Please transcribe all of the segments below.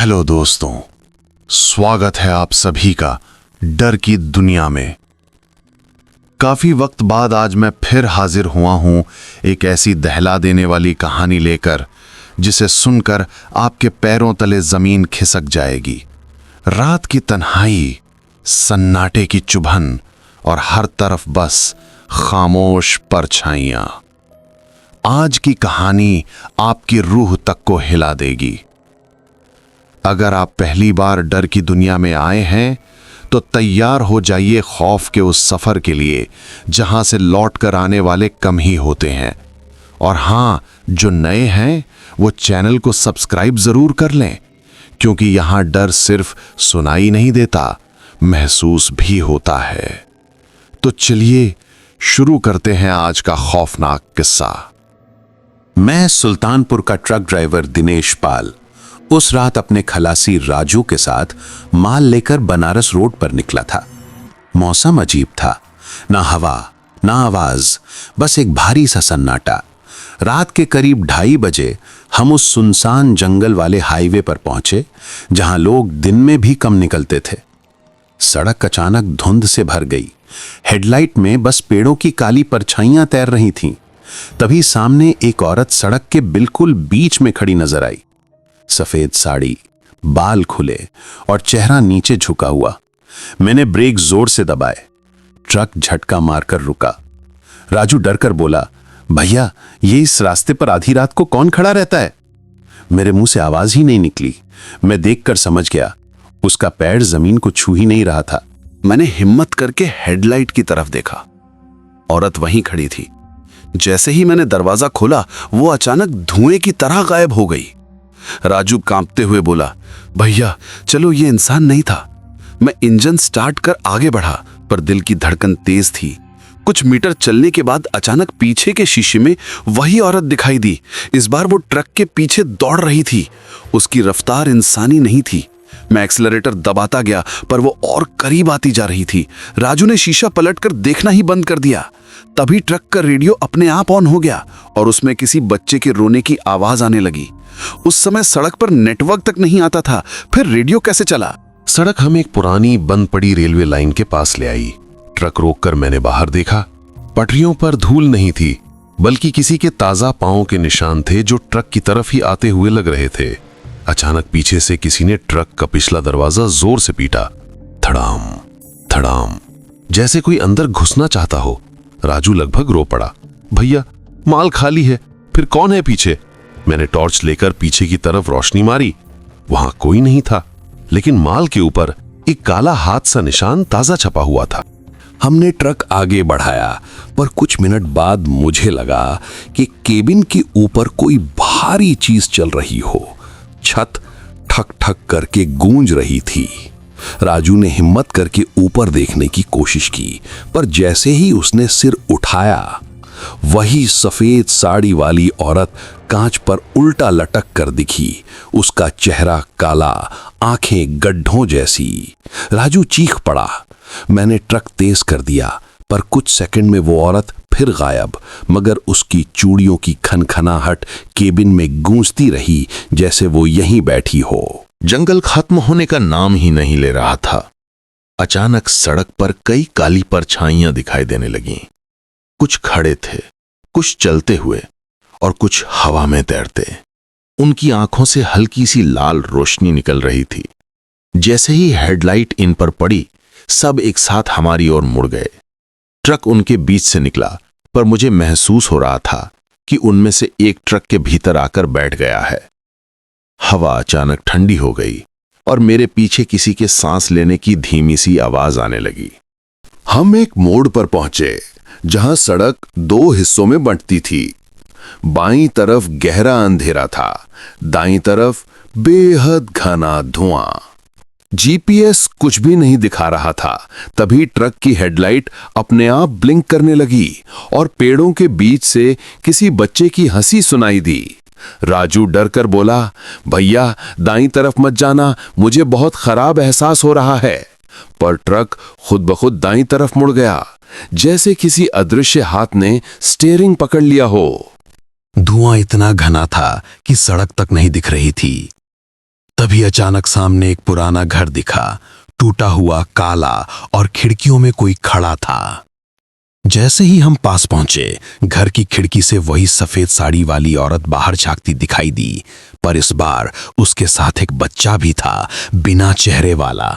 Hello दोस्तों, स्वागत है आप सभी का डर की दुनिया में। काफी वक्त बाद आज मैं फिर हाजिर हुआ हूं एक ऐसी दहला देने वाली कहानी लेकर जिसे सुनकर आपके पैरों तले जमीन खिसक जाएगी। रात की तन्हाई, सन्नाटे की चुभन और हर तरफ बस खामोश परछाइयां। आज की कहानी आपकी रूह तक को हिला देगी। अगर आप पहली बार डर की दुनिया में आए हैं तो तैयार हो जाइए खौफ के उस सफर के लिए जहां से लौट कर आने वाले कम ही होते हैं। और हां, जो नए हैं वो चैनल को सब्सक्राइब जरूर कर लें, क्योंकि यहां डर सिर्फ सुनाई नहीं देता, महसूस भी होता है। तो चलिए शुरू करते हैं आज का खौफनाक किस्सा। मैं सुल्तानपुर का ट्रक ड्राइवर दिनेश पाल उस रात अपने खलासी राजू के साथ माल लेकर बनारस रोड पर निकला था। मौसम अजीब था, ना हवा ना आवाज, बस एक भारी सा सन्नाटा। रात के करीब 2:30 बजे हम उस सुनसान जंगल वाले हाईवे पर पहुंचे जहां लोग दिन में भी कम निकलते थे। सड़क अचानक धुंध से भर गई। हेडलाइट में बस पेड़ों की काली परछाइयां तैर रही थीं। तभी सामने एक औरत सड़क के बिल्कुल बीच में खड़ी नजर आई। सफेद साड़ी, बाल खुले और चेहरा नीचे झुका हुआ। मैंने ब्रेक जोर से दबाए। ट्रक झटका मारकर रुका। राजू डरकर बोला, भैया, ये इस रास्ते पर आधी रात को कौन खड़ा रहता है? मेरे मुंह से आवाज ही नहीं निकली। मैं देखकर समझ गया, उसका पैर जमीन को छू ही नहीं रहा था। मैंने हिम्मत करके हेडलाइट की तरफ देखा। औरत वहीं खड़ी थी। जैसे ही मैंने दरवाजा खोला, वो अचानक धुएं की तरह गायब हो गई। राजू कांपते हुए बोला, भैया चलो, ये इंसान नहीं था। मैं इंजन स्टार्ट कर आगे बढ़ा, पर दिल की धड़कन तेज थी। कुछ मीटर चलने के बाद अचानक पीछे के शीशे में वही औरत दिखाई दी। इस बार वो ट्रक के पीछे दौड़ रही थी। उसकी रफ्तार इंसानी नहीं थी। मैं एक्सीलरेटर दबाता गया, पर वो और करीब आती जा रही थी। राजू ने शीशा पलटकर देखना ही बंद कर दिया। तभी ट्रक का रेडियो अपने आप ऑन हो गया और उसमें किसी बच्चे के रोने की आवाज आने लगी। उस समय सड़क पर नेटवर्क तक नहीं आता था, फिर रेडियो कैसे चला? सड़क हमें एक पुरानी बंद पड़ी रेलवे लाइन के पास ले आई। ट्रक रोककर मैंने बाहर देखा। पटरियों पर धूल नहीं थी, बल्कि किसी के ताजा पांवों के निशान थे जो ट्रक की तरफ ही आते हुए लग रहे थे। अचानक पीछे से किसी ने ट्रक का पिछला दरवाजा जोर से पीटा। धड़ाम धड़ाम, जैसे कोई अंदर घुसना चाहता हो। राजू लगभग रो पड़ा। भैया, माल खाली है, फिर कौन है पीछे? मैंने टॉर्च लेकर पीछे की तरफ रोशनी मारी। वहां कोई नहीं था, लेकिन माल के ऊपर एक काला हाथ सा निशान ताजा छपा हुआ था। हमने ट्रक आगे बढ़ाया, पर कुछ मिनट बाद मुझे लगा कि केबिन के ऊपर कोई भारी चीज चल रही हो। छत ठक ठक करके गूंज रही थी। राजू ने हिम्मत करके ऊपर देखने की कोशिश की, पर जैसे ही उसने सिर उठाया, वही सफेद साड़ी वाली औरत कांच पर उल्टा लटक कर दिखी। उसका चेहरा काला, आंखें गड्ढों जैसी। राजू चीख पड़ा। मैंने ट्रक तेज कर दिया, पर कुछ सेकंड में वो औरत फिर गायब, मगर उसकी चूड़ियों की खनखनाहट केबिन में गूंजती रही, जैसे वो यहीं बैठी हो। जंगल खत्म होने का नाम ही नहीं ले रहा था। अचानक सड़क पर कई काली परछाइयां दिखाई देने लगीं। कुछ खड़े थे, कुछ चलते हुए और कुछ हवा में तैरते। उनकी आंखों से हल्की सी लाल रोशनी निकल रही थी। जैसे ही हेडलाइट इन पर पड़ी, सब एक साथ हमारी ओर मुड़ गए। ट्रक उनके बीच से निकला, पर मुझे महसूस हो रहा था कि उनमें से एक ट्रक के भीतर आकर बैठ गया है। हवा अचानक ठंडी हो गई और मेरे पीछे किसी के सांस लेने की धीमी सी आवाज आने लगी। हम एक मोड़ पर पहुंचे जहां सड़क 2 हिस्सों में बंटती थी। बाईं तरफ गहरा अंधेरा था, दाईं तरफ बेहद घना धुआं। जीपीएस कुछ भी नहीं दिखा रहा था। तभी ट्रक की हेडलाइट अपने आप ब्लिंक करने लगी और पेड़ों के बीच से किसी बच्चे की हंसी सुनाई दी। राजू डर कर बोला, भैया दाईं तरफ मत जाना, मुझे बहुत खराब एहसास हो रहा है। पर ट्रक खुद ब खुद दाईं तरफ मुड़ गया, जैसे किसी अदृश्य हाथ ने स्टीयरिंग पकड़ लिया हो। धुआं इतना घना था कि सड़क तक नहीं दिख रही थी। तभी अचानक सामने एक पुराना घर दिखा, टूटा हुआ, काला, और खिड़कियों में कोई खड़ा था। जैसे ही हम पास पहुंचे, घर की खिड़की से वही सफेद साड़ी वाली औरत बाहर झांकती दिखाई दी, पर इस बार उसके साथ एक बच्चा भी था, बिना चेहरे वाला।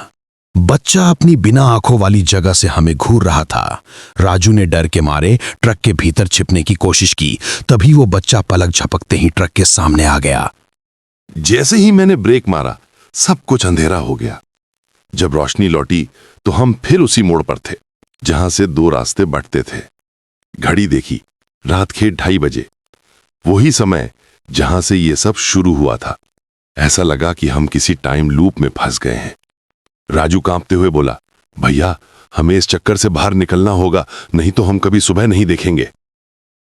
बच्चा अपनी बिना आंखों वाली जगह से हमें घूर रहा था। राजू ने डर के मारे ट्रक के भीतर छिपने की कोशिश की, तभी वो बच्चा पलक झपकते ही ट्रक के सामने आ गया। जैसे ही मैंने ब्रेक मारा, सब कुछ अंधेरा हो गया। जब रोशनी लौटी तो हम फिर उसी मोड़ पर थे जहां से दो रास्ते बढ़ते थे। घड़ी देखी, रात के 2:30 बजे, वही समय जहां से ये सब शुरू हुआ था। ऐसा लगा कि हम किसी टाइम लूप में फंस गए हैं। राजू कांपते हुए बोला, भैया हमें इस चक्कर से बाहर निकलना होगा, नहीं तो हम कभी सुबह नहीं देखेंगे।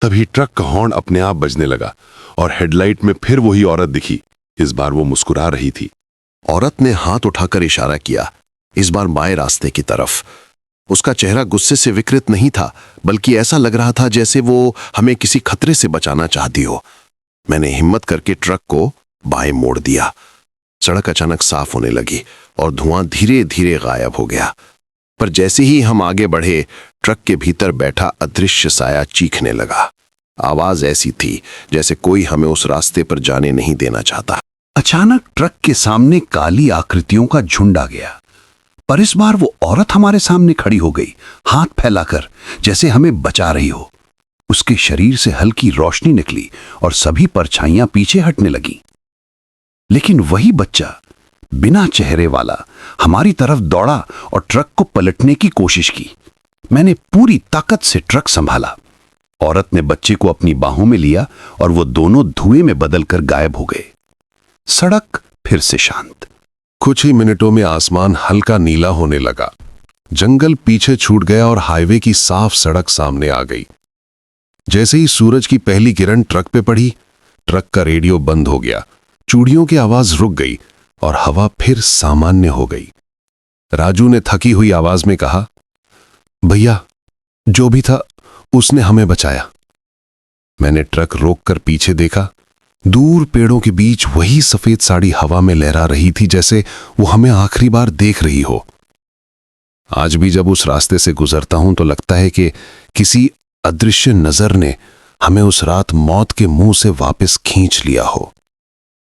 तभी ट्रक का हॉर्न अपने आप बजने लगा और हेडलाइट में फिर वही औरत दिखी। इस बार वो मुस्कुरा रही थी। औरत ने हाथ उठाकर इशारा किया, इस बार बाएं रास्ते की तरफ। उसका चेहरा गुस्से से विकृत नहीं था, बल्कि ऐसा लग रहा था जैसे वो हमें किसी खतरे से बचाना चाहती हो। मैंने हिम्मत करके ट्रक को बाएं मोड़ दिया। सड़क अचानक साफ होने लगी और धुआं धीरे धीरे गायब हो गया। पर जैसे ही हम आगे बढ़े, ट्रक के भीतर बैठा अदृश्य साया चीखने लगा। आवाज ऐसी थी जैसे कोई हमें उस रास्ते पर जाने नहीं देना चाहता। अचानक ट्रक के सामने काली आकृतियों का झुंड आ गया, पर इस बार वो औरत हमारे सामने खड़ी हो गई, हाथ फैलाकर, जैसे हमें बचा रही हो। उसके शरीर से हल्की रोशनी निकली और सभी परछाइयां पीछे हटने लगी। लेकिन वही बच्चा, बिना चेहरे वाला, हमारी तरफ दौड़ा और ट्रक को पलटने की कोशिश की। मैंने पूरी ताकत से ट्रक संभाला। औरत ने बच्चे को अपनी बाहों में लिया और वो दोनों धुएं में बदलकर गायब हो गए। सड़क फिर से शांत। कुछ ही मिनटों में आसमान हल्का नीला होने लगा। जंगल पीछे छूट गया और हाईवे की साफ सड़क सामने आ गई। जैसे ही सूरज की पहली किरण ट्रक पे पड़ी, ट्रक का रेडियो बंद हो गया, चूड़ियों की आवाज रुक गई और हवा फिर सामान्य हो गई। राजू ने थकी हुई आवाज में कहा, भैया जो भी था उसने हमें बचाया। मैंने ट्रक रोककर पीछे देखा। दूर पेड़ों के बीच वही सफेद साड़ी हवा में लहरा रही थी, जैसे वो हमें आखिरी बार देख रही हो। आज भी जब उस रास्ते से गुजरता हूं तो लगता है कि किसी अदृश्य नजर ने हमें उस रात मौत के मुंह से वापस खींच लिया हो।